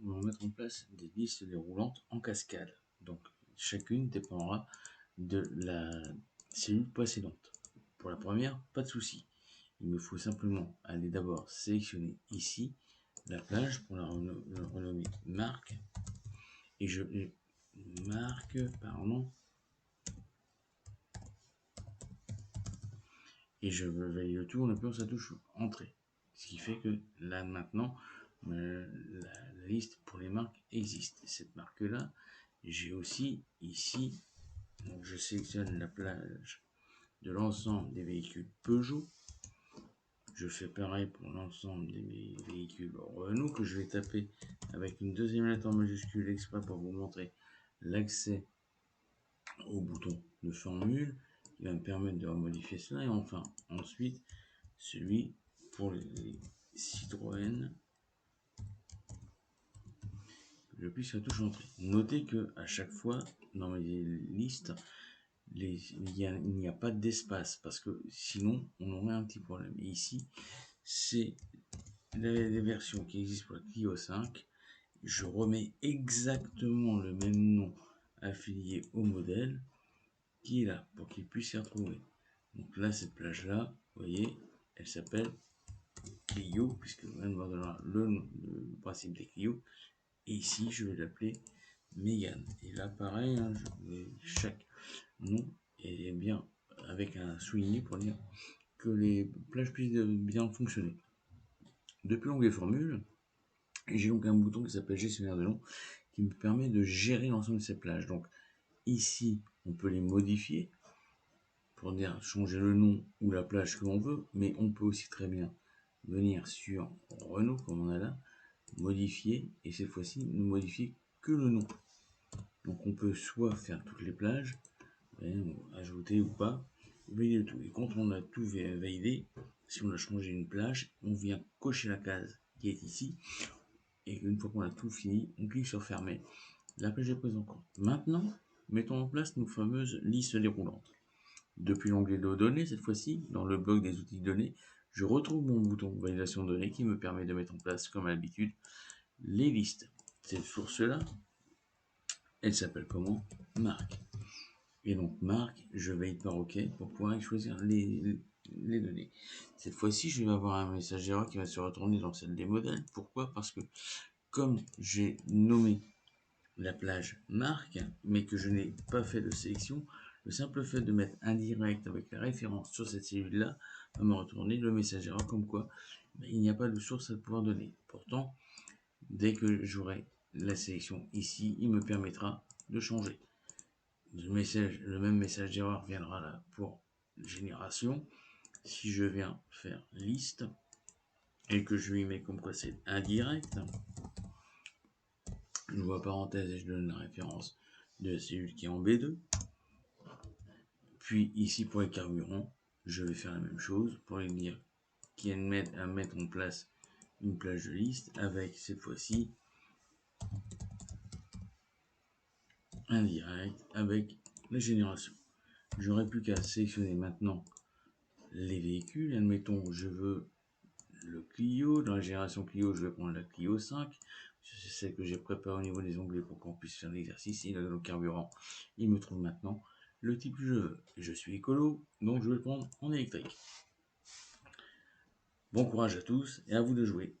nous allons mettre en place des listes déroulantes en cascade. Donc, chacune dépendra de la cellule précédente. Pour la première, pas de souci. Il me faut simplement aller d'abord sélectionner ici la plage pour la renommer marque. Et je marque, pardon. Et je valide le tout en appuyant sur la touche entrée. Ce qui fait que là maintenant, la liste pour les marques existe. Et cette marque-là, j'ai aussi ici, donc je sélectionne la plage de l'ensemble des véhicules Peugeot. Je fais pareil pour l'ensemble des véhicules Renault que je vais taper avec une deuxième lettre en majuscule exprès pour vous montrer l'accès au bouton de formule qui va me permettre de modifier cela. Et enfin, ensuite, celui pour les Citroën. Je appuie sur la touche entrée. Notez que à chaque fois, dans les listes, il n'y a pas d'espace parce que sinon, on aurait un petit problème. Et ici, c'est les versions qui existent pour la Clio 5. Je remets exactement le même nom affilié au modèle qui est là pour qu'il puisse s'y retrouver. Donc là, cette plage-là, vous voyez, elle s'appelle Clio, puisque je viens de voir le principe des Clio. Et ici, je vais l'appeler Mégane. Et là, pareil, hein, chaque nom est bien avec un souligné pour dire que les plages puissent bien fonctionner. Depuis l'onglet formule, j'ai donc un bouton qui s'appelle gestionnaire de nom qui me permet de gérer l'ensemble de ces plages. Donc ici, on peut les modifier pour dire changer le nom ou la plage que l'on veut, mais on peut aussi très bien venir sur Renault comme on a là, modifier, et cette fois-ci ne modifier que le nom. Donc on peut soit faire toutes les plages, ajouter ou pas, valider le tout. Et quand on a tout validé, si on a changé une plage, on vient cocher la case qui est ici, et une fois qu'on a tout fini, on clique sur fermer. La plage est prise en compte. Maintenant, mettons en place nos fameuses listes déroulantes. Depuis l'onglet de données, cette fois-ci, dans le bloc des outils de données, je retrouve mon bouton validation de données qui me permet de mettre en place, comme à l'habitude, les listes. Cette source-là, elle s'appelle comment? Marque. Et donc, marque, je valide par OK pour pouvoir choisir les données. Cette fois-ci, je vais avoir un message d'erreur qui va se retourner dans celle des modèles. Pourquoi? Parce que comme j'ai nommé la plage marque, mais que je n'ai pas fait de sélection, le simple fait de mettre indirect avec la référence sur cette cellule-là va me retourner le message erreur comme quoi il n'y a pas de source à pouvoir donner. Pourtant, dès que j'aurai la sélection ici, il me permettra de changer. Le même message d'erreur viendra là pour génération. Si je viens faire liste et que je lui mets comme quoi c'est indirect, je vois parenthèse et je donne la référence de la cellule qui est en B2. Puis ici pour les carburants, je vais faire la même chose pour les dire qui à mettre en place une plage de liste avec cette fois-ci indirect avec la génération. J'aurais plus qu'à sélectionner maintenant les véhicules. Admettons, je veux le Clio. Dans la génération Clio, je vais prendre la Clio 5. C'est celle que j'ai préparée au niveau des onglets pour qu'on puisse faire l'exercice. Et le carburant, il me trouve maintenant le type que je veux. Je suis écolo, donc je vais le prendre en électrique. Bon courage à tous et à vous de jouer.